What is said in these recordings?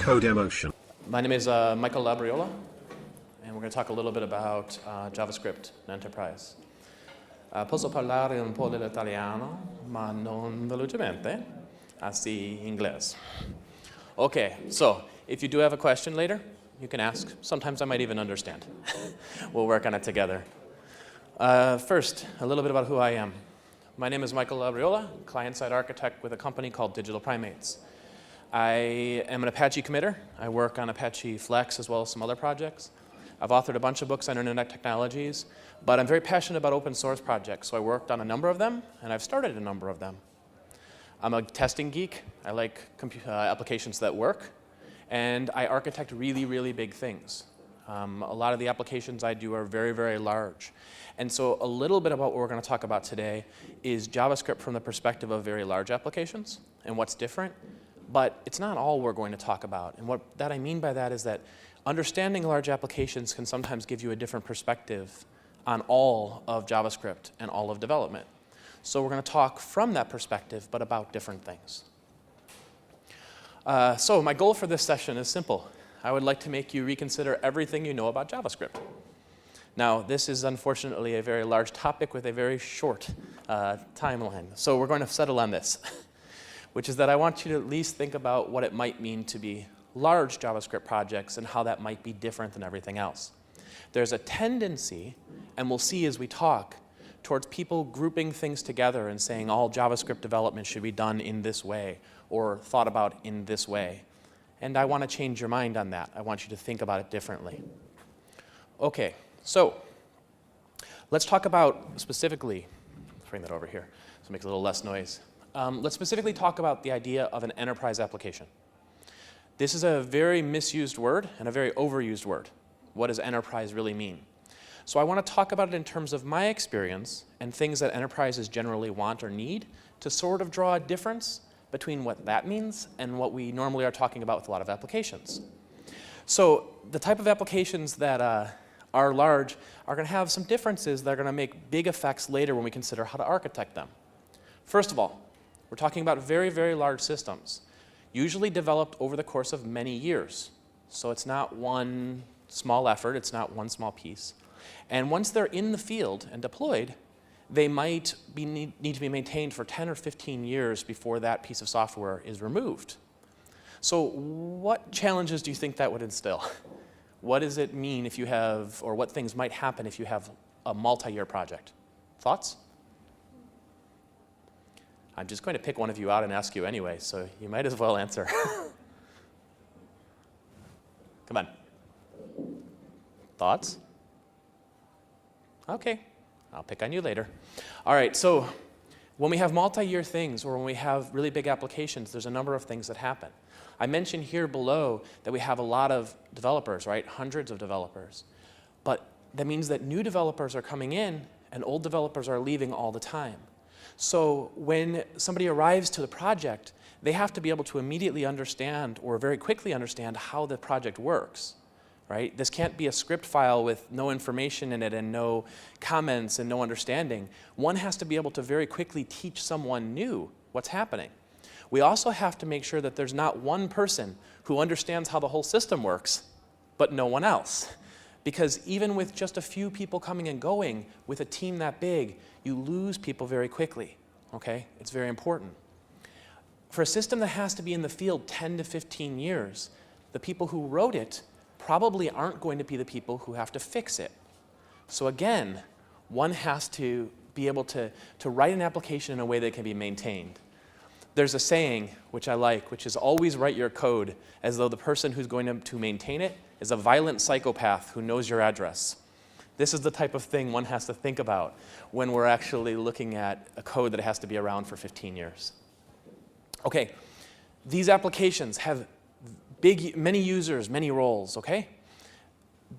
Codemotion. My name is Michael Labriola, and we're going to talk a little bit about JavaScript and Enterprise. Posso parlare un po' dell'italiano, ma non velocemente, así inglés. Okay, so if you do have a question later, you can ask. Sometimes I might even understand. We'll work on it together. First, a little bit about who I am. My name is Michael Labriola, client-side architect with a company called Digital Primates. I am an Apache committer. I work on Apache Flex as well as some other projects. I've authored a bunch of books on internet technologies, but I'm very passionate about open source projects, so I worked on a number of them, and I've started a number of them. I'm a testing geek. I like applications that work, and I architect really, really big things. A lot of the applications I do are very, very large. And so a little bit about what we're going to talk about today is JavaScript from the perspective of very large applications and what's different. But it's not all we're going to talk about. And what that I mean by that is that understanding large applications can sometimes give you a different perspective on all of JavaScript and all of development. So we're going to talk from that perspective, but about different things. So my goal for this session is simple. I would like to make you reconsider everything you know about JavaScript. Now, this is unfortunately a very large topic with a very short timeline. So we're going to settle on this, which is that I want you to at least think about what it might mean to be large JavaScript projects and how that might be different than everything else. There's a tendency, and we'll see as we talk, towards people grouping things together and saying all JavaScript development should be done in this way or thought about in this way. And I want to change your mind on that. I want you to think about it differently. Okay, so let's talk about specifically, let's bring that over here so it makes a little less noise. Let's specifically talk about the idea of an enterprise application. This is a very misused word and a very overused word. What does enterprise really mean? So I want to talk about it in terms of my experience and things that enterprises generally want or need to sort of draw a difference between what that means and what we normally are talking about with a lot of applications. So the type of applications that are large are going to have some differences that are going to make big effects later when we consider how to architect them. First of all, we're talking about very, very large systems, usually developed over the course of many years. So it's not one small effort, it's not one small piece. And once they're in the field and deployed, they might need to be maintained for 10 or 15 years before that piece of software is removed. So what challenges do you think that would instill? What does it mean if you have, or what things might happen if you have a multi-year project? Thoughts? I'm just going to pick one of you out and ask you anyway, so you might as well answer. Come on. Thoughts? Okay. I'll pick on you later. All right, so when we have multi-year things or when we have really big applications, there's a number of things that happen. I mentioned here below that we have a lot of developers, right? Hundreds of developers. But that means that new developers are coming in and old developers are leaving all the time. So when somebody arrives to the project, they have to be able to immediately understand or very quickly understand how the project works. Right? This can't be a script file with no information in it and no comments and no understanding. One has to be able to very quickly teach someone new what's happening. We also have to make sure that there's not one person who understands how the whole system works, but no one else. Because even with just a few people coming and going, with a team that big, you lose people very quickly. Okay? It's very important. For a system that has to be in the field 10 to 15 years, the people who wrote it probably aren't going to be the people who have to fix it. So again, one has to be able to write an application in a way that can be maintained. There's a saying, which I like, which is always write your code as though the person who's going to maintain it is a violent psychopath who knows your address. This is the type of thing one has to think about when we're actually looking at a code that has to be around for 15 years. Okay, these applications have many users, many roles, okay?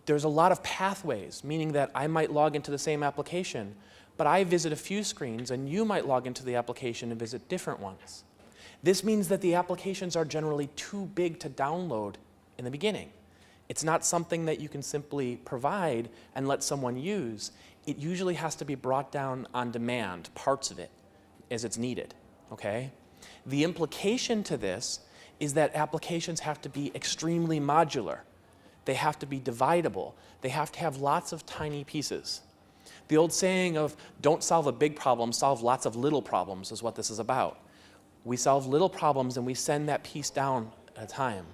There's a lot of pathways, meaning that I might log into the same application, but I visit a few screens, and you might log into the application and visit different ones. This means that the applications are generally too big to download in the beginning. It's not something that you can simply provide and let someone use. It usually has to be brought down on demand, parts of it, as it's needed, okay? The implication to this is that applications have to be extremely modular. They have to be dividable. They have to have lots of tiny pieces. The old saying of don't solve a big problem, solve lots of little problems is what this is about. We solve little problems and we send that piece down at a time.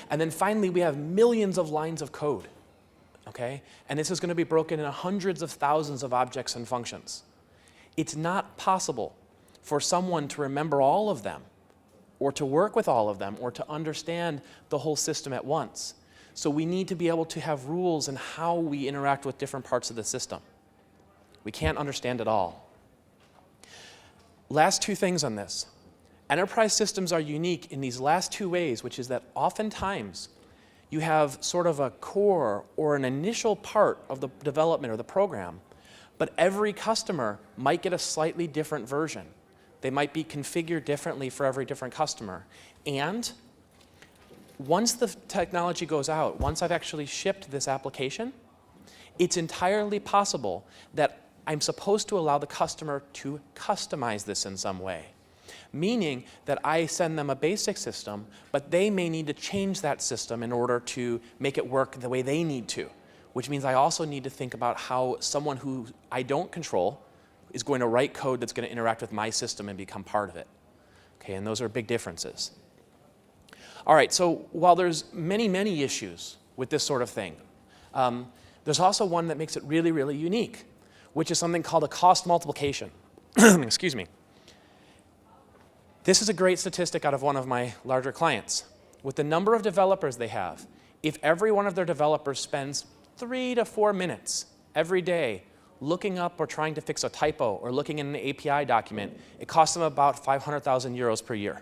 And then finally, we have millions of lines of code, okay? And this is going to be broken into hundreds of thousands of objects and functions. It's not possible for someone to remember all of them, or to work with all of them, or to understand the whole system at once. So we need to be able to have rules in how we interact with different parts of the system. We can't understand it all. Last two things on this. Enterprise systems are unique in these last two ways, which is that oftentimes you have sort of a core or an initial part of the development or the program, but every customer might get a slightly different version. They might be configured differently for every different customer. And once the technology goes out, once I've actually shipped this application, it's entirely possible that I'm supposed to allow the customer to customize this in some way. Meaning that I send them a basic system, but they may need to change that system in order to make it work the way they need to. Which means I also need to think about how someone who I don't control is going to write code that's going to interact with my system and become part of it. Okay, and those are big differences. All right, so while there's many, many issues with this sort of thing, there's also one that makes it really, really unique, which is something called a cost multiplication. Excuse me. This is a great statistic out of one of my larger clients. With the number of developers they have, if every one of their developers spends 3 to 4 minutes every day looking up or trying to fix a typo or looking in an API document, it costs them about 500,000 euros per year.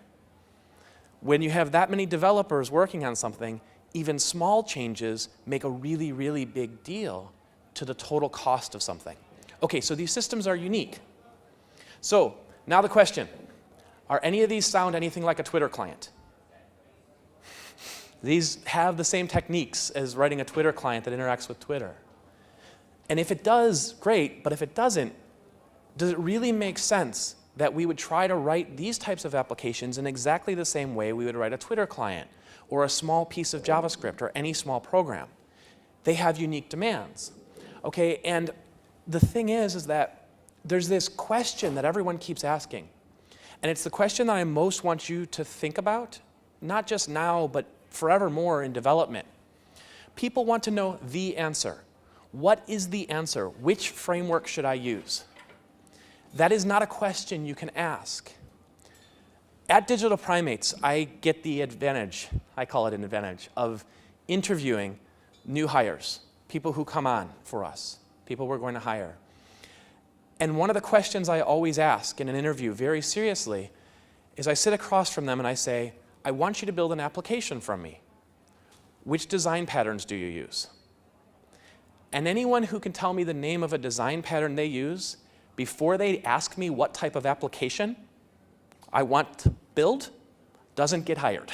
When you have that many developers working on something, even small changes make a really, really big deal to the total cost of something. Okay, so these systems are unique. So now the question, are any of these sound anything like a Twitter client? These have the same techniques as writing a Twitter client that interacts with Twitter. And if it does, great, but if it doesn't, does it really make sense that we would try to write these types of applications in exactly the same way we would write a Twitter client or a small piece of JavaScript or any small program? They have unique demands. Okay, and the thing is that there's this question that everyone keeps asking. And it's the question that I most want you to think about, not just now, but forevermore in development. People want to know the answer. What is the answer? Which framework should I use? That is not a question you can ask. At Digital Primates, I get the advantage, I call it an advantage, of interviewing new hires, people who come on for us, people we're going to hire. And one of the questions I always ask in an interview very seriously is I sit across from them and I say, I want you to build an application from me. Which design patterns do you use? And anyone who can tell me the name of a design pattern they use before they ask me what type of application I want to build doesn't get hired.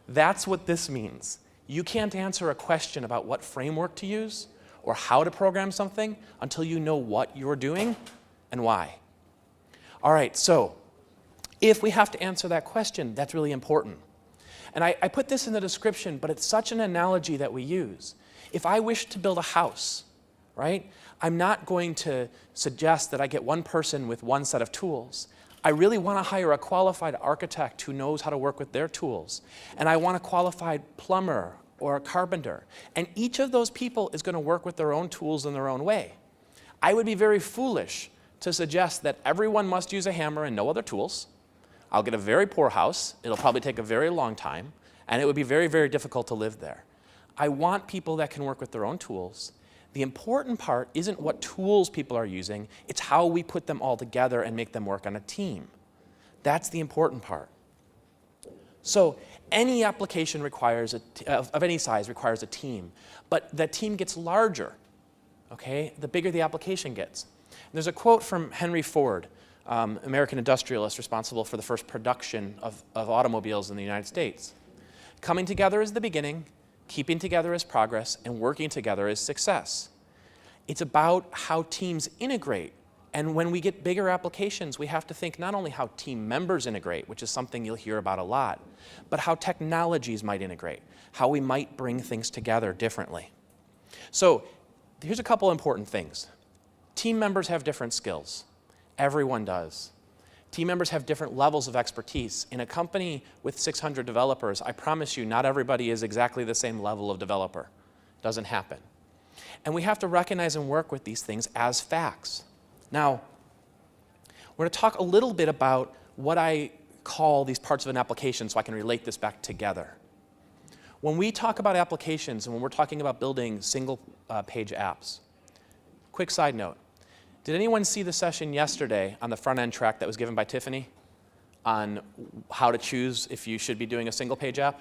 That's what this means. You can't answer a question about what framework to use or how to program something until you know what you're doing and why. All right, so if we have to answer that question, that's really important. And I put this in the description, but it's such an analogy that we use. If I wish to build a house, right, I'm not going to suggest that I get one person with one set of tools. I really want to hire a qualified architect who knows how to work with their tools. And I want a qualified plumber or a carpenter. And each of those people is going to work with their own tools in their own way. I would be very foolish to suggest that everyone must use a hammer and no other tools. I'll get a very poor house. It'll probably take a very long time. And it would be very, very difficult to live there. I want people that can work with their own tools. The important part isn't what tools people are using. It's how we put them all together and make them work on a team. That's the important part. So any application requires of any size requires a team, but that team gets larger, okay, the bigger the application gets. And there's a quote from Henry Ford, American industrialist responsible for the first production of automobiles in the United States. Coming together is the beginning, keeping together is progress, and working together is success. It's about how teams integrate And when we get bigger applications, we have to think not only how team members integrate, which is something you'll hear about a lot, but how technologies might integrate, how we might bring things together differently. So here's a couple important things. Team members have different skills. Everyone does. Team members have different levels of expertise. In a company with 600 developers, I promise you, not everybody is exactly the same level of developer. Doesn't happen. And we have to recognize and work with these things as facts. Now, we're going to talk a little bit about what I call these parts of an application so I can relate this back together. When we talk about applications and when we're talking about building single-page apps, quick side note. Did anyone see the session yesterday on the front-end track that was given by Tiffany on how to choose if you should be doing a single-page app?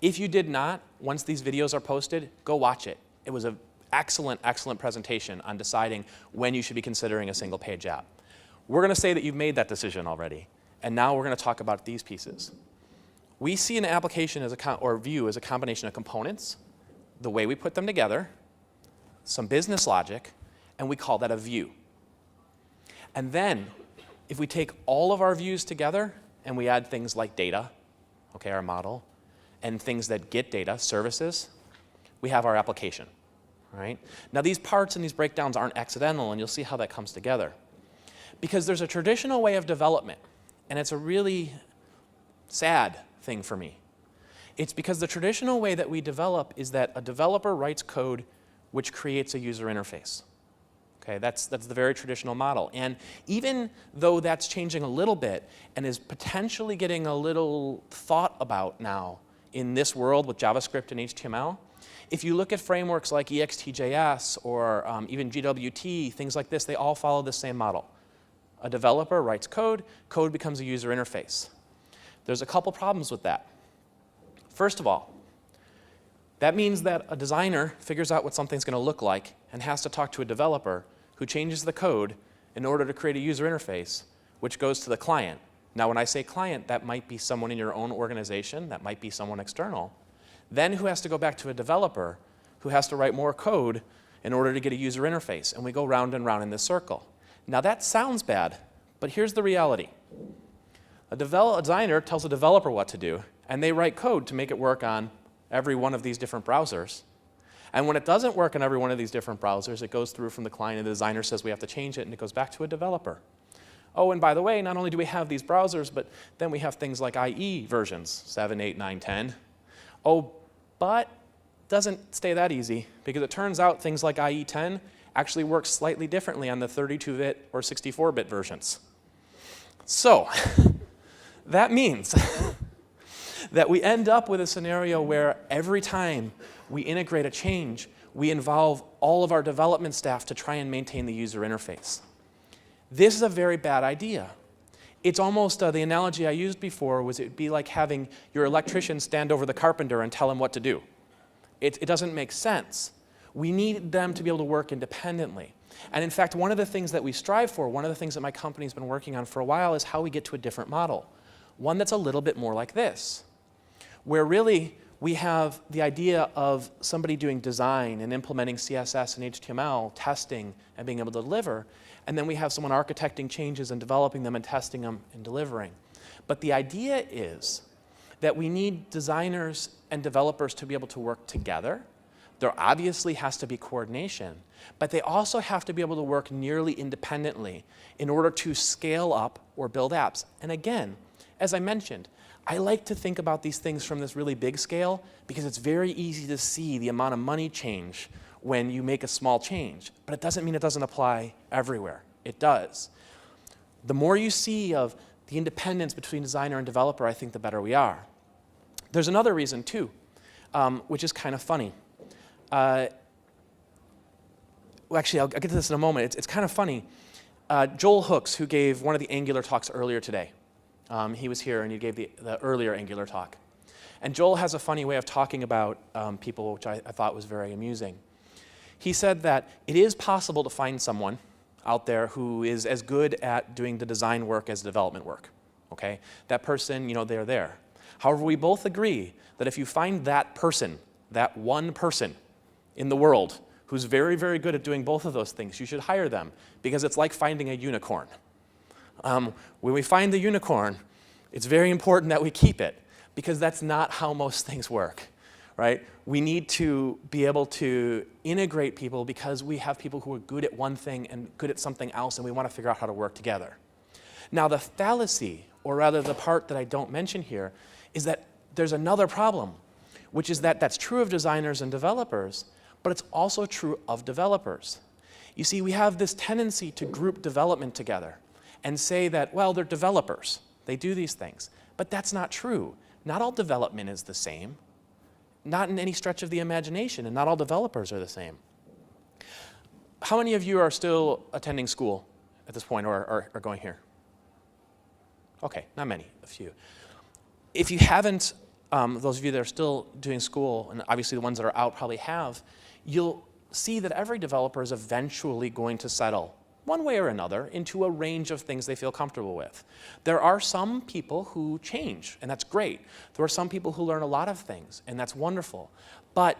If you did not, once these videos are posted, go watch it. It was an excellent, excellent presentation on deciding when you should be considering a single-page app. We're going to say that you've made that decision already, and now we're going to talk about these pieces. We see an application as or view as a combination of components, the way we put them together, some business logic, and we call that a view. And then, if we take all of our views together and we add things like data, okay, our model, and things that get data, services, we have our application, right? Now these parts and these breakdowns aren't accidental, and you'll see how that comes together. Because there's a traditional way of development, and it's a really sad thing for me. It's because the traditional way that we develop is that a developer writes code which creates a user interface. Okay, that's the very traditional model. And even though that's changing a little bit and is potentially getting a little thought about now in this world with JavaScript and HTML, if you look at frameworks like EXTJS or even GWT, things like this, they all follow the same model. A developer writes code, code becomes a user interface. There's a couple problems with that. First of all, that means that a designer figures out what something's going to look like and has to talk to a developer who changes the code in order to create a user interface, which goes to the client. Now, when I say client, that might be someone in your own organization, that might be someone external, then who has to go back to a developer who has to write more code in order to get a user interface, and we go round and round in this circle. Now, that sounds bad, but here's the reality. A designer tells a developer what to do, and they write code to make it work on every one of these different browsers. And when it doesn't work on every one of these different browsers, it goes through from the client, and the designer says we have to change it, and it goes back to a developer. Oh, and by the way, not only do we have these browsers, but then we have things like IE versions, 7, 8, 9, 10. Oh, but it doesn't stay that easy, because it turns out things like IE 10 actually work slightly differently on the 32-bit or 64-bit versions. So that means that we end up with a scenario where every time we integrate a change, we involve all of our development staff to try and maintain the user interface. This is a very bad idea. It's almost, the analogy I used before was it would be like having your electrician stand over the carpenter and tell him what to do. It doesn't make sense. We need them to be able to work independently. And in fact, one of the things that we strive for, one of the things that my company's been working on for a while is how we get to a different model. One that's a little bit more like this, where really we have the idea of somebody doing design and implementing CSS and HTML, testing and being able to deliver, and then we have someone architecting changes and developing them and testing them and delivering. But the idea is that we need designers and developers to be able to work together. There obviously has to be coordination, but they also have to be able to work nearly independently in order to scale up or build apps. And again, as I mentioned, I like to think about these things from this really big scale because it's very easy to see the amount of money change when you make a small change. But it doesn't mean it doesn't apply everywhere. It does. The more you see of the independence between designer and developer, I think the better we are. There's another reason too, which is kind of funny. Well, actually, I'll get to this in a moment. It's kind of funny. Joel Hooks, who gave one of the Angular talks earlier today, he was here and he gave the earlier Angular talk. And Joel has a funny way of talking about people, which I thought was very amusing. He said that it is possible to find someone out there who is as good at doing the design work as development work. Okay? That person, they're there. However, we both agree that if you find that person, that one person in the world who's very, very good at doing both of those things. You should hire them because it's like finding a unicorn. When we find the unicorn, it's very important that we keep it because that's not how most things work, right? We need to be able to integrate people because we have people who are good at one thing and good at something else, and we want to figure out how to work together. Now, the fallacy, or rather the part that I don't mention here, is that there's another problem, which is that that's true of designers and developers, but it's also true of developers. You see, we have this tendency to group development together and say that, well, they're developers. They do these things. But that's not true. Not all development is the same. Not in any stretch of the imagination, and not all developers are the same. How many of you are still attending school at this point or going here? Okay, not many, a few. If you haven't, those of you that are still doing school, and obviously the ones that are out probably have, you'll see that every developer is eventually going to settle, one way or another, into a range of things they feel comfortable with. There are some people who change, and that's great. There are some people who learn a lot of things, and that's wonderful. But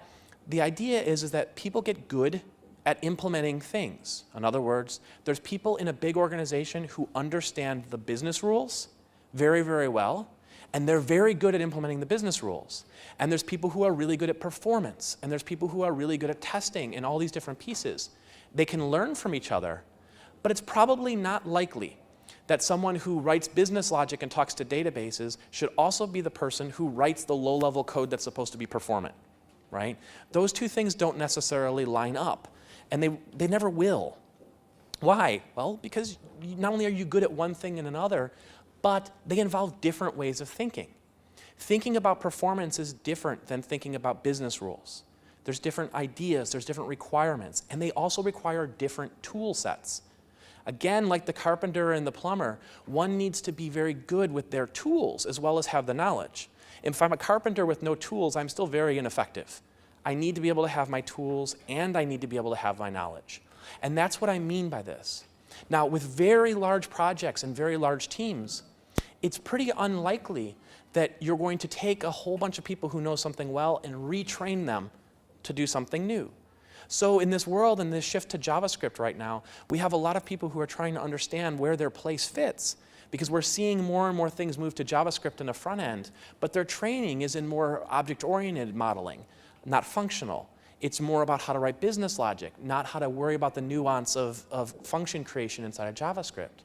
the idea is that people get good at implementing things. In other words, there's people in a big organization who understand the business rules very, very well, and they're very good at implementing the business rules. And there's people who are really good at performance, and there's people who are really good at testing and all these different pieces. They can learn from each other, but it's probably not likely that someone who writes business logic and talks to databases should also be the person who writes the low-level code that's supposed to be performant, right? Those two things don't necessarily line up, and they never will. Why? Well, because not only are you good at one thing and another, but they involve different ways of thinking. Thinking about performance is different than thinking about business rules. There's different ideas, there's different requirements, and they also require different tool sets. Again, like the carpenter and the plumber, one needs to be very good with their tools as well as have the knowledge. If I'm a carpenter with no tools, I'm still very ineffective. I need to be able to have my tools and I need to be able to have my knowledge. And that's what I mean by this. Now, with very large projects and very large teams, it's pretty unlikely that you're going to take a whole bunch of people who know something well and retrain them to do something new. So in this world, in this shift to JavaScript right now, we have a lot of people who are trying to understand where their place fits, because we're seeing more and more things move to JavaScript in the front end, but their training is in more object-oriented modeling, not functional. It's more about how to write business logic, not how to worry about the nuance of function creation inside of JavaScript.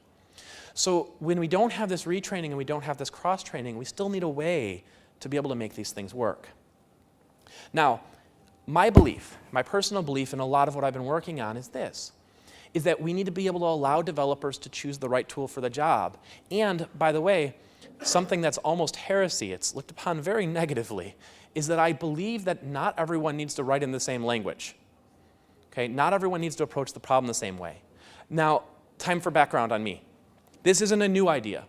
So when we don't have this retraining and we don't have this cross-training, we still need a way to be able to make these things work. Now, my belief, my personal belief, and a lot of what I've been working on is this, is that we need to be able to allow developers to choose the right tool for the job. And, by the way, something that's almost heresy, it's looked upon very negatively, is that I believe that not everyone needs to write in the same language. Okay? Not everyone needs to approach the problem the same way. Now, time for background on me. This isn't a new idea.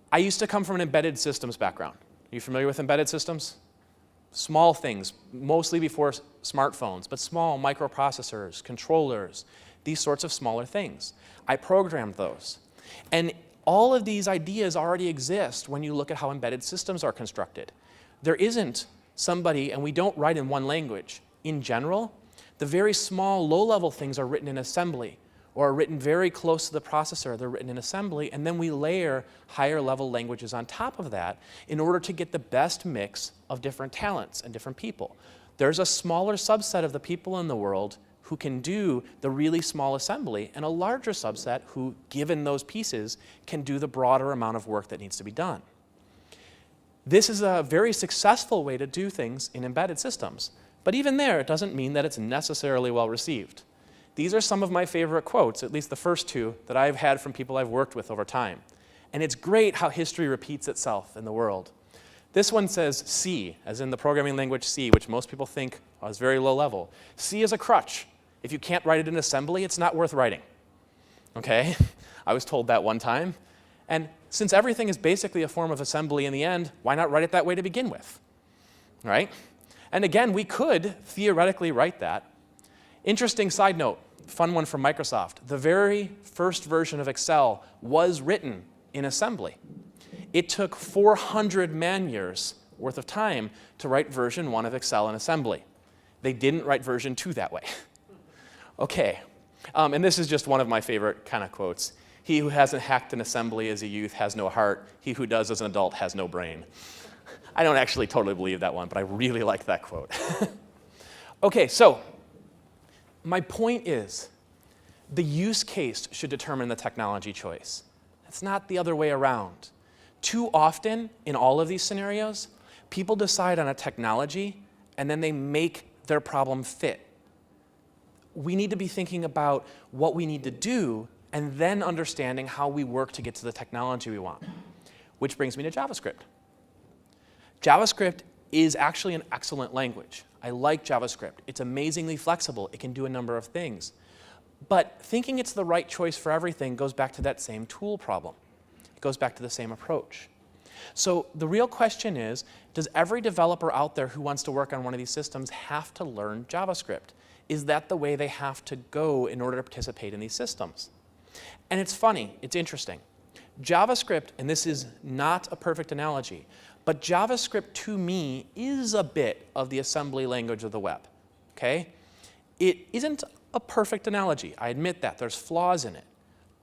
I used to come from an embedded systems background. Are you familiar with embedded systems? Small things, mostly before smartphones, but small microprocessors, controllers, these sorts of smaller things. I programmed those. And all of these ideas already exist when you look at how embedded systems are constructed. There isn't somebody, and we don't write in one language. In general, the very small, low-level things are written in assembly, or are written very close to the processor. They're written in assembly, and then we layer higher-level languages on top of that in order to get the best mix of different talents and different people. There's a smaller subset of the people in the world who can do the really small assembly, and a larger subset who, given those pieces, can do the broader amount of work that needs to be done. This is a very successful way to do things in embedded systems, but even there, it doesn't mean that it's necessarily well received. These are some of my favorite quotes, at least the first two, that I've had from people I've worked with over time. And it's great how history repeats itself in the world. This one says C, as in the programming language C, which most people think is very low level. C is a crutch. If you can't write it in assembly, it's not worth writing. Okay? I was told that one time. And since everything is basically a form of assembly in the end, why not write it that way to begin with? Right? And again, we could theoretically write that. Interesting side note, fun one from Microsoft. The very first version of Excel was written in assembly. It took 400 man-years worth of time to write version 1 of Excel in assembly. They didn't write version 2 that way. Okay, and this is just one of my favorite kind of quotes. He who hasn't hacked an assembly as a youth has no heart. He who does as an adult has no brain. I don't actually totally believe that one, but I really like that quote. Okay, so my point is the use case should determine the technology choice. It's not the other way around. Too often in all of these scenarios, people decide on a technology and then they make their problem fit. We need to be thinking about what we need to do and then understanding how we work to get to the technology we want. Which brings me to JavaScript. JavaScript is actually an excellent language. I like JavaScript. It's amazingly flexible. It can do a number of things. But thinking it's the right choice for everything goes back to that same tool problem. It goes back to the same approach. So the real question is, does every developer out there who wants to work on one of these systems have to learn JavaScript? Is that the way they have to go in order to participate in these systems? And it's funny, it's interesting. JavaScript, and this is not a perfect analogy, but JavaScript to me is a bit of the assembly language of the web, okay? It isn't a perfect analogy, I admit that, there's flaws in it.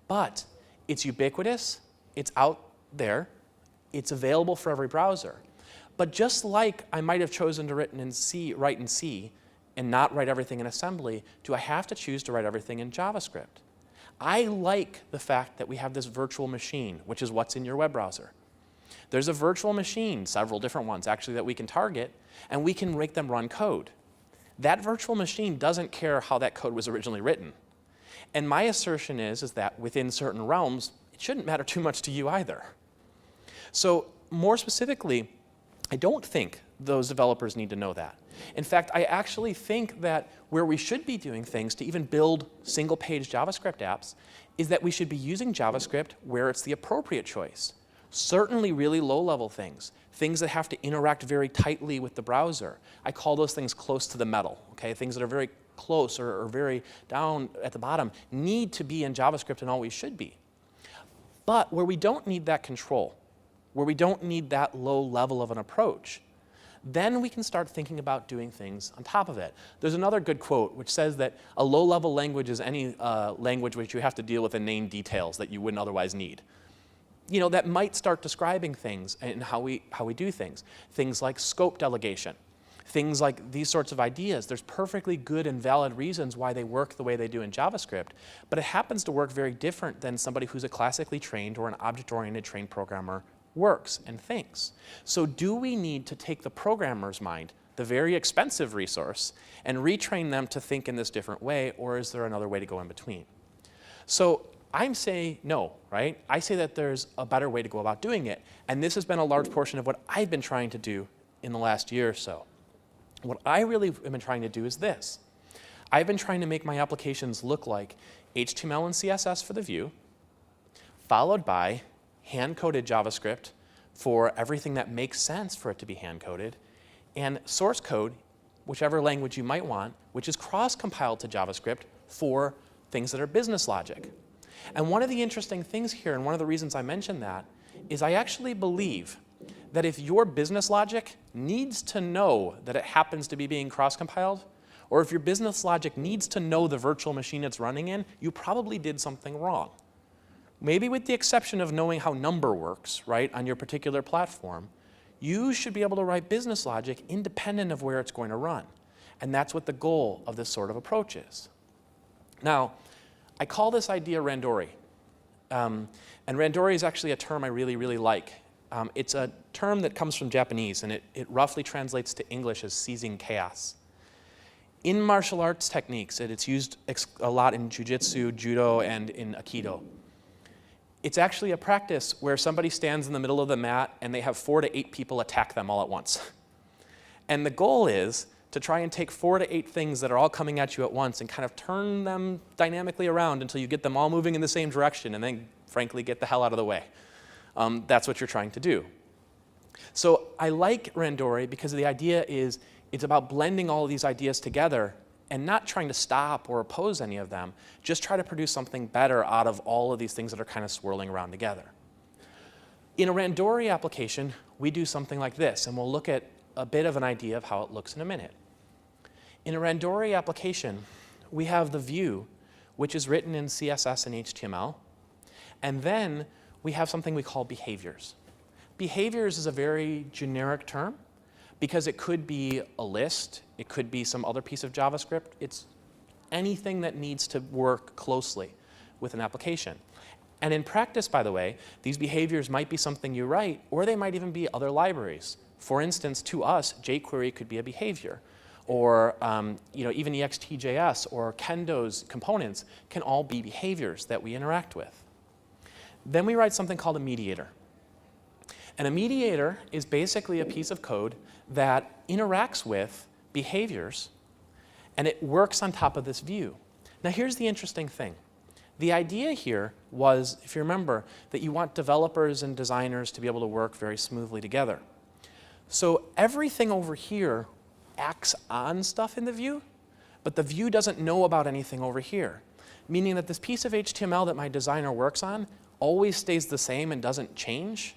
But it's ubiquitous, it's out there, it's available for every browser. But just like I might have chosen to write in C and not write everything in assembly, do I have to choose to write everything in JavaScript? I like the fact that we have this virtual machine, which is what's in your web browser. There's a virtual machine, several different ones actually, that we can target, and we can make them run code. That virtual machine doesn't care how that code was originally written. And my assertion is that within certain realms, it shouldn't matter too much to you either. So more specifically, I don't think those developers need to know that. In fact, I actually think that where we should be doing things to even build single-page JavaScript apps is that we should be using JavaScript where it's the appropriate choice. Certainly really low-level things, things that have to interact very tightly with the browser. I call those things close to the metal, okay? Things that are very close or very down at the bottom need to be in JavaScript and always should be. But where we don't need that control, where we don't need that low level of an approach, then we can start thinking about doing things on top of it. There's another good quote which says that a low-level language is any language which you have to deal with inane details that you wouldn't otherwise need. You know, that might start describing things and how we do things. Things like scope delegation. Things like these sorts of ideas. There's perfectly good and valid reasons why they work the way they do in JavaScript, but it happens to work very different than somebody who's a classically trained or an object-oriented trained programmer works and thinks. So do we need to take the programmer's mind, the very expensive resource, and retrain them to think in this different way, or is there another way to go in between? So I'm saying no, right? I say that there's a better way to go about doing it, and this has been a large portion of what I've been trying to do in the last year or so. What I really have been trying to do is this. I've been trying to make my applications look like HTML and CSS for the view, followed by hand-coded JavaScript for everything that makes sense for it to be hand-coded, and source code, whichever language you might want, which is cross-compiled to JavaScript for things that are business logic. And one of the interesting things here, and one of the reasons I mentioned that, is I actually believe that if your business logic needs to know that it happens to be being cross-compiled, or if your business logic needs to know the virtual machine it's running in, you probably did something wrong. Maybe with the exception of knowing how number works, right, on your particular platform, you should be able to write business logic independent of where it's going to run. And that's what the goal of this sort of approach is. Now, I call this idea Randori. And Randori is actually a term I really, really like. It's a term that comes from Japanese, and it roughly translates to English as seizing chaos. In martial arts techniques, it's used a lot in jiu-jitsu, judo, and in aikido. It's actually a practice where somebody stands in the middle of the mat and they have 4 to 8 people attack them all at once. And the goal is to try and take 4 to 8 things that are all coming at you at once and kind of turn them dynamically around until you get them all moving in the same direction and then, frankly, get the hell out of the way. That's what you're trying to do. So I like Randori because the idea is it's about blending all of these ideas together and not trying to stop or oppose any of them, just try to produce something better out of all of these things that are kind of swirling around together. In a Randori application, we do something like this, and we'll look at a bit of an idea of how it looks in a minute. In a Randori application, we have the view, which is written in CSS and HTML, and then we have something we call behaviors. Behaviors is a very generic term because it could be a list, it could be some other piece of JavaScript. It's anything that needs to work closely with an application. And in practice, by the way, these behaviors might be something you write, or they might even be other libraries. For instance, to us, jQuery could be a behavior, or even EXT.js or Kendo's components can all be behaviors that we interact with. Then we write something called a mediator. And a mediator is basically a piece of code that interacts with behaviors, and it works on top of this view. Now here's the interesting thing. The idea here was, if you remember, that you want developers and designers to be able to work very smoothly together. So everything over here acts on stuff in the view, but the view doesn't know about anything over here, meaning that this piece of HTML that my designer works on always stays the same and doesn't change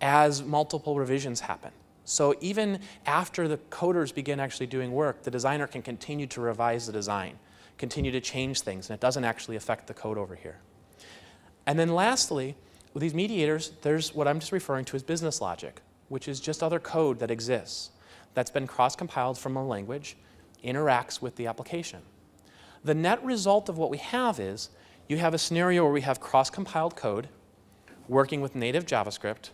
as multiple revisions happen. So even after the coders begin actually doing work, the designer can continue to revise the design, continue to change things, and it doesn't actually affect the code over here. And then lastly, with these mediators, there's what I'm just referring to as business logic, which is just other code that exists, that's been cross-compiled from a language, interacts with the application. The net result of what we have is you have a scenario where we have cross-compiled code working with native JavaScript,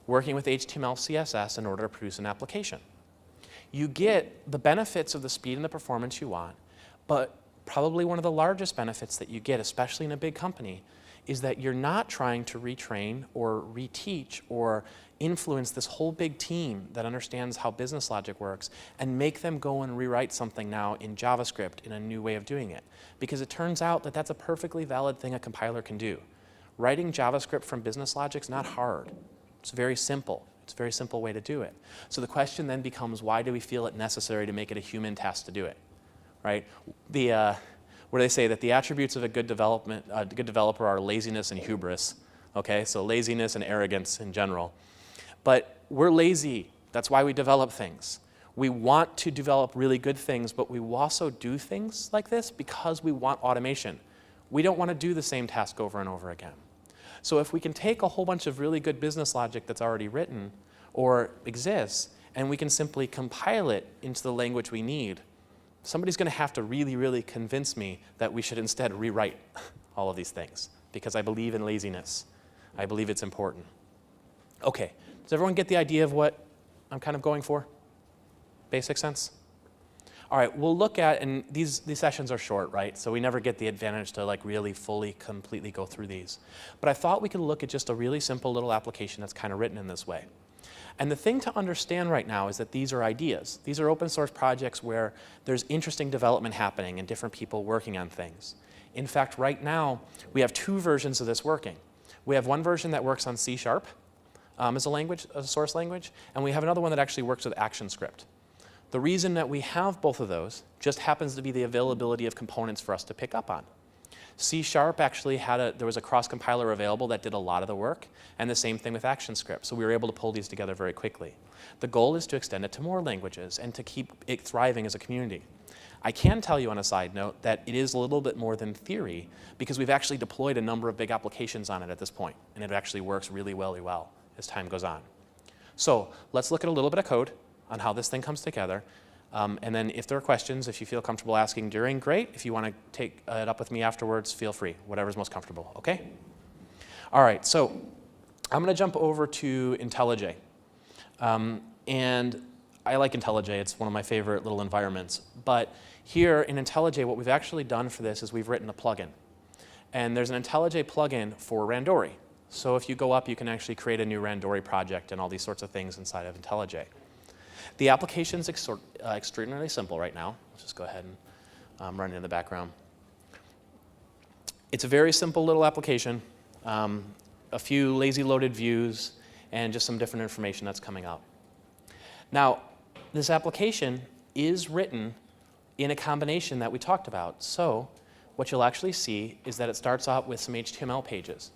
working with HTML, CSS in order to produce an application. You get the benefits of the speed and the performance you want, but probably one of the largest benefits that you get, especially in a big company, is that you're not trying to retrain or reteach or influence this whole big team that understands how business logic works and make them go and rewrite something now in JavaScript in a new way of doing it. Because it turns out that that's a perfectly valid thing a compiler can do. Writing JavaScript from business logic is not hard. It's very simple. It's a very simple way to do it. So the question then becomes, why do we feel it necessary to make it a human task to do it? Right? Where they say that the attributes of a good developer are laziness and hubris. Okay, so laziness and arrogance in general. But we're lazy. That's why we develop things. We want to develop really good things, but we also do things like this because we want automation. We don't want to do the same task over and over again. So if we can take a whole bunch of really good business logic that's already written or exists, and we can simply compile it into the language we need, somebody's going to have to really, really convince me that we should instead rewrite all of these things, because I believe in laziness. I believe it's important. Okay, does everyone get the idea of what I'm kind of going for? Basic sense? All right, we'll look at, and these sessions are short, right? So we never get the advantage to like really fully, completely go through these. But I thought we could look at just a really simple little application that's kind of written in this way. And the thing to understand right now is that these are ideas. These are open source projects where there's interesting development happening and different people working on things. In fact, right now, we have two versions of this working. We have one version that works on C# as a language, as a source language, and we have another one that actually works with ActionScript. The reason that we have both of those just happens to be the availability of components for us to pick up on. C# actually there was a cross-compiler available that did a lot of the work, and the same thing with ActionScript, so we were able to pull these together very quickly. The goal is to extend it to more languages and to keep it thriving as a community. I can tell you on a side note that it is a little bit more than theory, because we've actually deployed a number of big applications on it at this point, and it actually works really well as time goes on. So let's look at a little bit of code on how this thing comes together. And then if there are questions, if you feel comfortable asking during, great. If you want to take it up with me afterwards, feel free, whatever's most comfortable, okay? All right, so I'm going to jump over to Intellij. And I like Intellij. It's one of my favorite little environments. But here in Intellij, what we've actually done for this is we've written a plugin. And there's an Intellij plugin for Randori. So if you go up, you can actually create a new Randori project and all these sorts of things inside of Intellij. The application's extremely simple right now. Let's just go ahead and run it in the background. It's a very simple little application, a few lazy loaded views, and just some different information that's coming up. Now, this application is written in a combination that we talked about. So what you'll actually see is that it starts out with some HTML pages.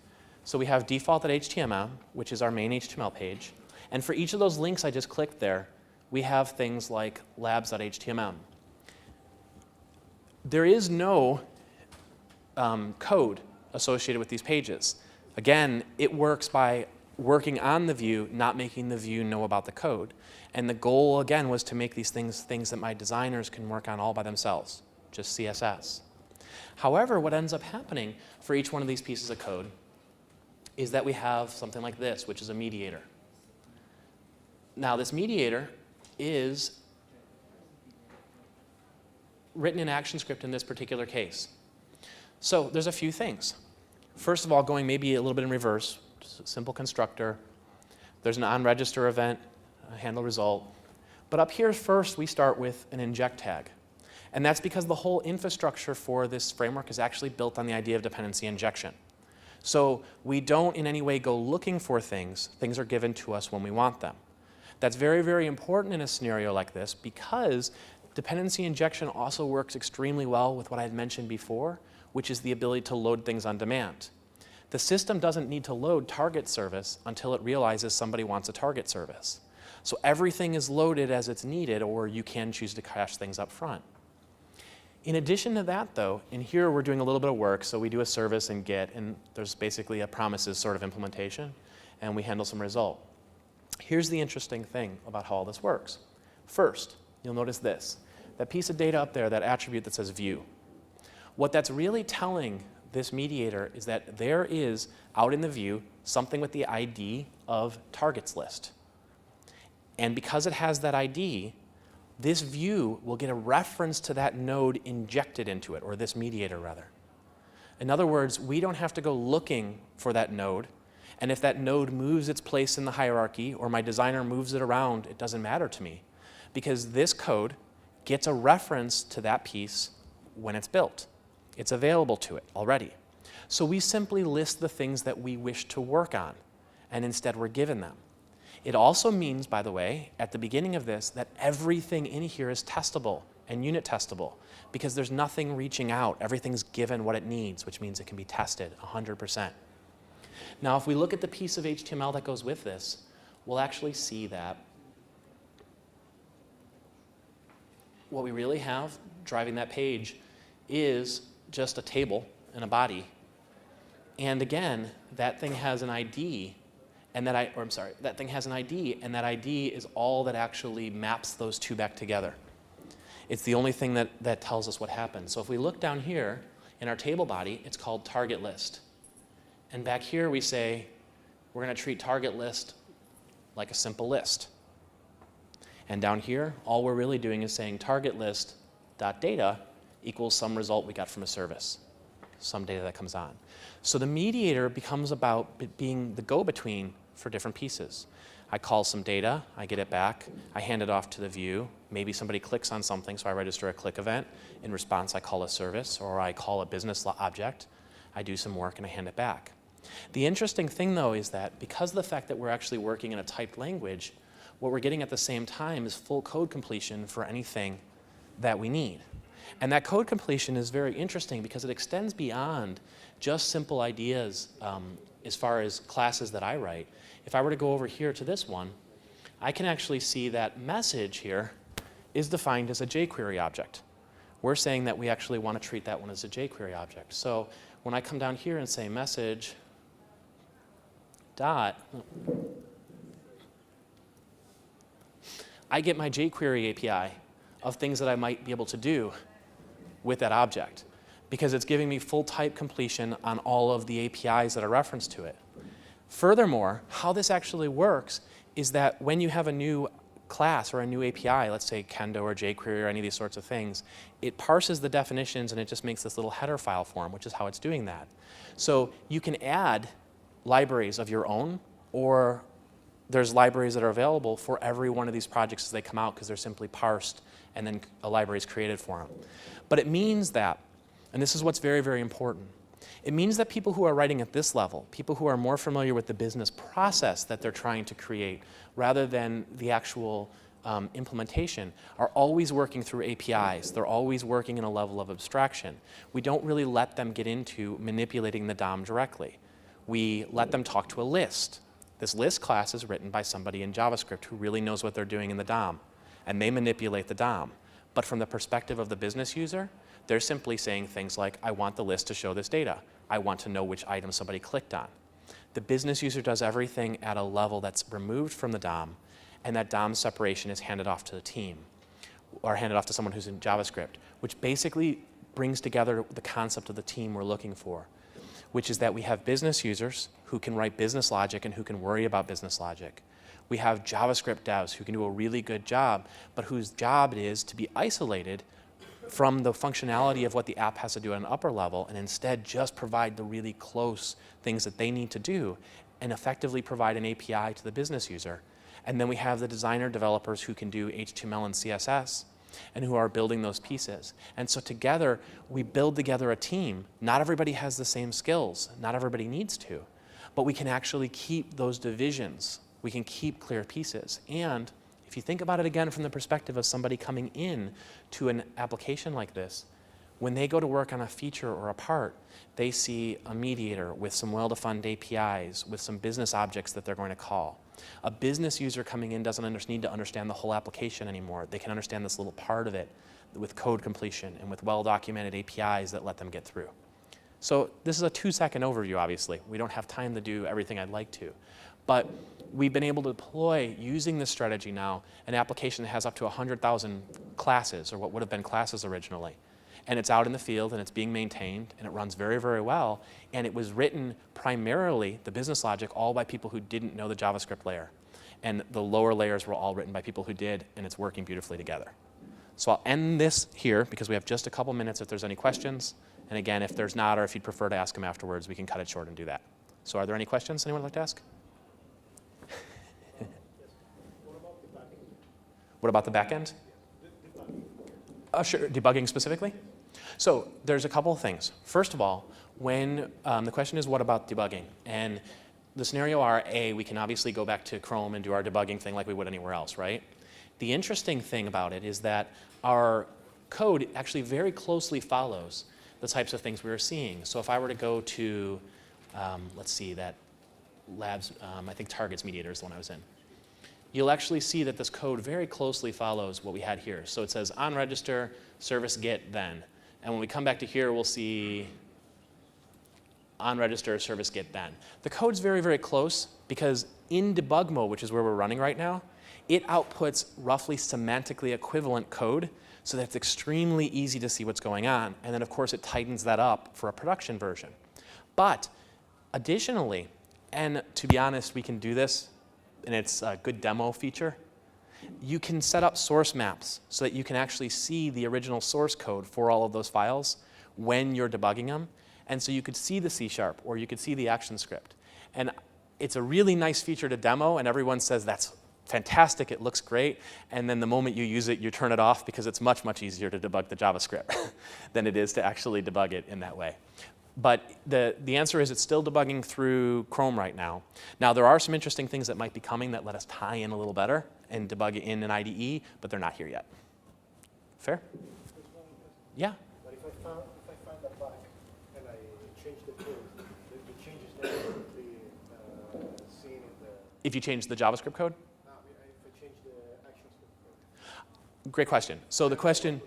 So we have default.html, which is our main HTML page. And for each of those links I just clicked there, we have things like labs.html. there is no code associated with these pages. Again, it works by working on the view, not making the view know about the code. And the goal, again, was to make these things that my designers can work on all by themselves, just CSS. However, what ends up happening for each one of these pieces of code is that we have something like this, which is a mediator. Now, this mediator is written in ActionScript in this particular case. So there's a few things. First of all, going maybe a little bit in reverse, just a simple constructor. There's an onRegister event, a handle result. But up here first, we start with an inject tag. And that's because the whole infrastructure for this framework is actually built on the idea of dependency injection. So we don't in any way go looking for things. Things are given to us when we want them. That's very, very important in a scenario like this because dependency injection also works extremely well with what I had mentioned before, which is the ability to load things on demand. The system doesn't need to load target service until it realizes somebody wants a target service. So everything is loaded as it's needed, or you can choose to cache things up front. In addition to that, though, in here we're doing a little bit of work. So we do a service in Git, and there's basically a promises sort of implementation, and we handle some result. Here's the interesting thing about how all this works. First, you'll notice this. That piece of data up there, that attribute that says view. What that's really telling this mediator is that there is, out in the view, something with the ID of targets list. And because it has that ID, this view will get a reference to that node injected into it, or this mediator rather. In other words, we don't have to go looking for that node. And if that node moves its place in the hierarchy, or my designer moves it around, it doesn't matter to me. Because this code gets a reference to that piece when it's built. It's available to it already. So we simply list the things that we wish to work on, and instead we're given them. It also means, by the way, at the beginning of this, that everything in here is testable and unit testable, because there's nothing reaching out. Everything's given what it needs, which means it can be tested 100%. Now, if we look at the piece of HTML that goes with this, we'll actually see that what we really have driving that page is just a table and a body. And again, that thing has an ID, and that thing has an ID, and that ID is all that actually maps those two back together. It's the only thing that tells us what happened. So if we look down here in our table body, it's called target list. And back here we say we're going to treat target list like a simple list. And down here, all we're really doing is saying target list.data equals some result we got from a service, some data that comes on. So the mediator becomes about being the go-between for different pieces. I call some data, I get it back, I hand it off to the view. Maybe somebody clicks on something, so I register a click event. In response, I call a service, or I call a business object. I do some work and I hand it back. The interesting thing, though, is that because of the fact that we're actually working in a typed language, what we're getting at the same time is full code completion for anything that we need. And that code completion is very interesting because it extends beyond just simple ideas as far as classes that I write. If I were to go over here to this one, I can actually see that message here is defined as a jQuery object. We're saying that we actually want to treat that one as a jQuery object. So when I come down here and say message dot, I get my jQuery API of things that I might be able to do with that object, because it's giving me full type completion on all of the APIs that are referenced to it. Furthermore, how this actually works is that when you have a new class or a new API, let's say Kendo or jQuery or any of these sorts of things, it parses the definitions and it just makes this little header file for them, which is how it's doing that. So you can add libraries of your own, or there's libraries that are available for every one of these projects as they come out, because they're simply parsed and then a library is created for them. But it means that, and this is what's very, very important, it means that people who are writing at this level, people who are more familiar with the business process that they're trying to create rather than the actual implementation, are always working through APIs. They're always working in a level of abstraction. We don't really let them get into manipulating the DOM directly. We let them talk to a list. This list class is written by somebody in JavaScript who really knows what they're doing in the DOM, and they manipulate the DOM. But from the perspective of the business user, They're simply saying things like, I want the list to show this data. I want to know which item somebody clicked on. The business user does everything at a level that's removed from the DOM, and that DOM separation is handed off to the team, or handed off to someone who's in JavaScript, which basically brings together the concept of the team we're looking for, which is that we have business users who can write business logic and who can worry about business logic. We have JavaScript devs who can do a really good job, but whose job it is to be isolated from the functionality of what the app has to do at an upper level, and instead just provide the really close things that they need to do and effectively provide an API to the business user. And then we have the designer developers who can do HTML and CSS and who are building those pieces. And so together, we build together a team. Not everybody has the same skills. Not everybody needs to. But we can actually keep those divisions. We can keep clear pieces. And if you think about it again from the perspective of somebody coming in to an application like this, when they go to work on a feature or a part, they see a mediator with some well-defined APIs, with some business objects that they're going to call. A business user coming in doesn't need to understand the whole application anymore. They can understand this little part of it with code completion and with well-documented APIs that let them get through. So this is a 2-second overview, obviously. We don't have time to do everything I'd like to. But we've been able to deploy, using this strategy now, an application that has up to 100,000 classes, or what would have been classes originally. And it's out in the field, and it's being maintained, and it runs very, very well. And it was written primarily, the business logic, all by people who didn't know the JavaScript layer. And the lower layers were all written by people who did, and it's working beautifully together. So I'll end this here, because we have just a couple minutes if there's any questions. And again, if there's not, or if you'd prefer to ask them afterwards, we can cut it short and do that. So are there any questions anyone would like to ask? What about the back end? Sure, debugging specifically? So there's a couple of things. First of all, when the question is, what about debugging? And the scenario are, A, we can obviously go back to Chrome and do our debugging thing like we would anywhere else, right? The interesting thing about it is that our code actually very closely follows the types of things we were seeing. So if I were to go to, let's see, that labs, I think Target's Mediator is the one I was in. You'll actually see that this code very closely follows what we had here. So it says on register, service get then. And when we come back to here, we'll see on register, service get then. The code's very, very close because in debug mode, which is where we're running right now, it outputs roughly semantically equivalent code so that it's extremely easy to see what's going on. And then, of course, it tightens that up for a production version. But additionally, and to be honest, we can do this, and it's a good demo feature, you can set up source maps so that you can actually see the original source code for all of those files when you're debugging them. And so you could see the C# or you could see the action script. And it's a really nice feature to demo, and everyone says that's fantastic, it looks great. And then the moment you use it, you turn it off because it's much, much easier to debug the JavaScript than it is to actually debug it in that way. But the answer is it's still debugging through Chrome right now. Now, there are some interesting things that might be coming that let us tie in a little better and debug it in an IDE, but they're not here yet. Fair? Yeah? But if I find a bug and I change the code, the changes not simply seen in the... If you change the JavaScript code? No, if I change the action script code. Great question. So the question...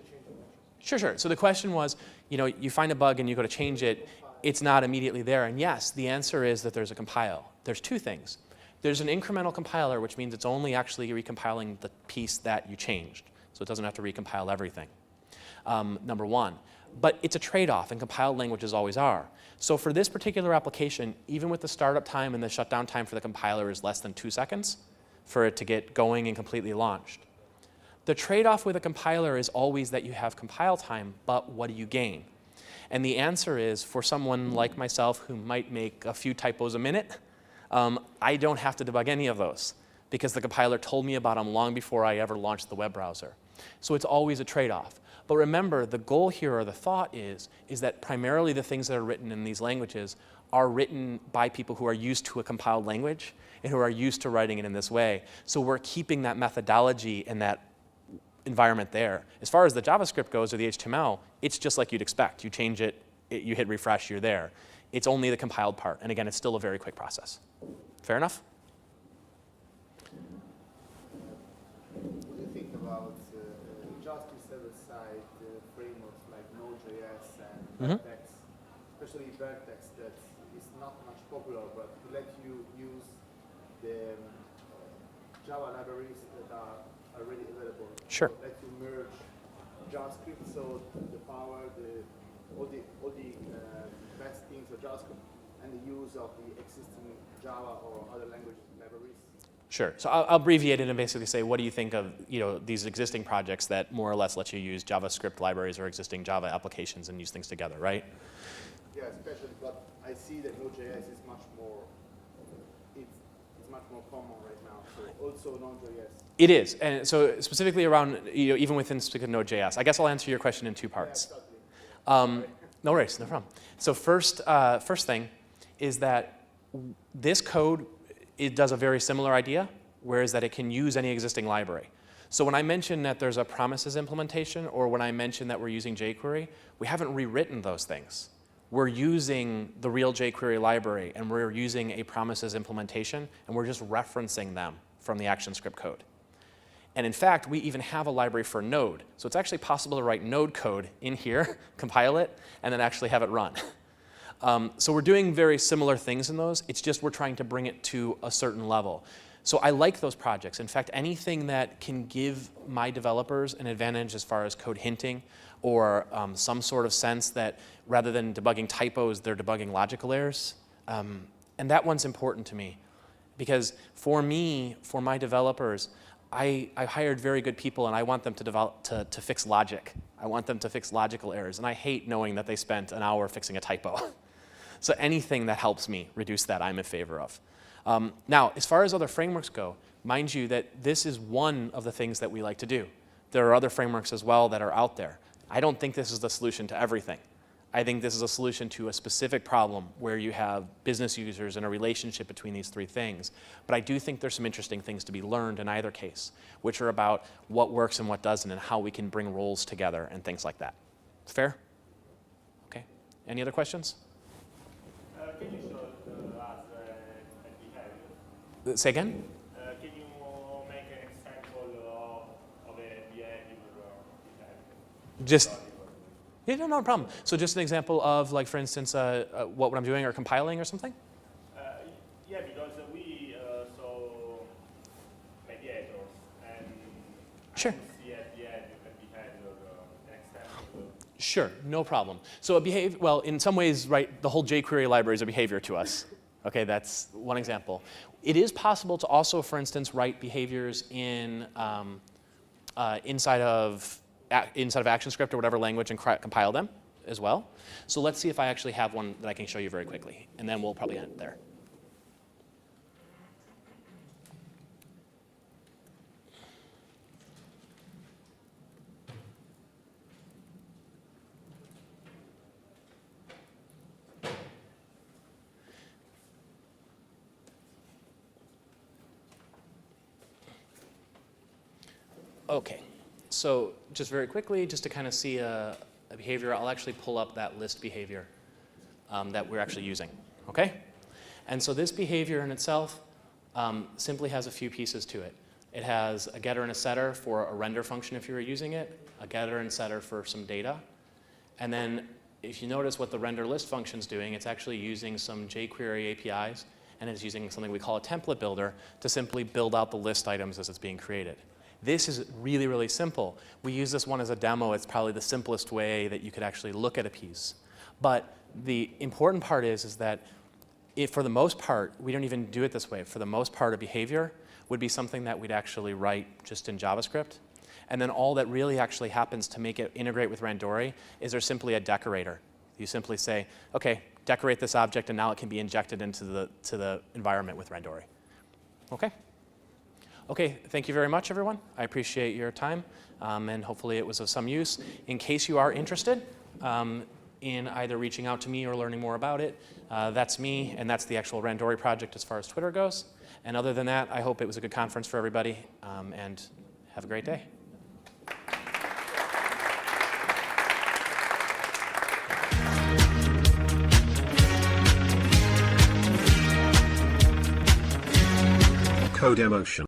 Sure. So the question was, you find a bug and you go to change it, it's not immediately there. And yes, the answer is that there's a compile. There's two things. There's an incremental compiler, which means it's only actually recompiling the piece that you changed. So it doesn't have to recompile everything, number one. But it's a trade-off, and compiled languages always are. So for this particular application, even with the startup time and the shutdown time for the compiler is less than 2 seconds for it to get going and completely launched. The trade-off with a compiler is always that you have compile time, but what do you gain? And the answer is, for someone like myself who might make a few typos a minute, I don't have to debug any of those because the compiler told me about them long before I ever launched the web browser. So it's always a trade-off. But remember, the goal here, or the thought is that primarily the things that are written in these languages are written by people who are used to a compiled language and who are used to writing it in this way. So we're keeping that methodology and that environment there. As far as the JavaScript goes or the HTML, it's just like you'd expect. You change it, you hit refresh, you're there. It's only the compiled part. And again, it's still a very quick process. Fair enough? What do you think about JavaScript server-side frameworks like Node.js vertex, especially vertex that is not much popular, but to let you use the Java libraries that are already available. Sure. So let you merge JavaScript, so the power, all the best things of JavaScript, and the use of the existing Java or other language libraries. Sure. So I'll abbreviate it and basically say, what do you think of these existing projects that more or less let you use JavaScript libraries or existing Java applications and use things together, right? Yeah, especially, but I see that Node.js is much more, it's much more common right now. So also Node.js. It is, and so specifically around, even within specific Node.js. I guess I'll answer your question in two parts. Yeah, No worries, no problem. So first thing is that this code, it does a very similar idea, whereas that it can use any existing library. So when I mention that there's a promises implementation, or when I mention that we're using jQuery, we haven't rewritten those things. We're using the real jQuery library, and we're using a promises implementation, and we're just referencing them from the ActionScript code. And in fact, we even have a library for Node. So it's actually possible to write Node code in here, compile it, and then actually have it run. So we're doing very similar things in those. It's just we're trying to bring it to a certain level. So I like those projects. In fact, anything that can give my developers an advantage as far as code hinting or some sort of sense that rather than debugging typos, they're debugging logical errors. And that one's important to me. Because for me, for my developers, I hired very good people, and I want them to fix logic. I want them to fix logical errors. And I hate knowing that they spent an hour fixing a typo. So anything that helps me reduce that, I'm in favor of. Now, as far as other frameworks go, mind you that this is one of the things that we like to do. There are other frameworks as well that are out there. I don't think this is the solution to everything. I think this is a solution to a specific problem where you have business users and a relationship between these three things. But I do think there's some interesting things to be learned in either case, which are about what works and what doesn't and how we can bring roles together and things like that. Fair? Okay. Any other questions? Can you show us a behavior? Say again? Can you make an example of a behavior? Just, yeah, no problem. So just an example of, like, for instance, what I'm doing or compiling or something? Yeah, because we saw mediators, and Sure. I see at the end a behavior, an example. Sure, no problem. So well, in some ways, right, the whole jQuery library is a behavior to us. Okay, that's one example. It is possible to also, for instance, write behaviors in inside of ActionScript or whatever language and compile them as well. So let's see if I actually have one that I can show you very quickly, and then we'll probably end there. Okay, so just very quickly, just to kind of see a behavior, I'll actually pull up that list behavior that we're actually using, okay? And so this behavior in itself simply has a few pieces to it. It has a getter and a setter for a render function if you were using it, a getter and setter for some data, and then if you notice what the render list function is doing, it's actually using some jQuery APIs, and it's using something we call a template builder to simply build out the list items as it's being created. This is really, really simple. We use this one as a demo. It's probably the simplest way that you could actually look at a piece. But the important part is that for the most part, we don't even do it this way. For the most part, a behavior would be something that we'd actually write just in JavaScript. And then all that really actually happens to make it integrate with Randori is there's simply a decorator. You simply say, OK, decorate this object, and now it can be injected into the environment with Randori. OK? Okay, thank you very much, everyone. I appreciate your time, and hopefully it was of some use. In case you are interested in either reaching out to me or learning more about it, that's me, and that's the actual Randori project as far as Twitter goes. And other than that, I hope it was a good conference for everybody, and have a great day. Codemotion.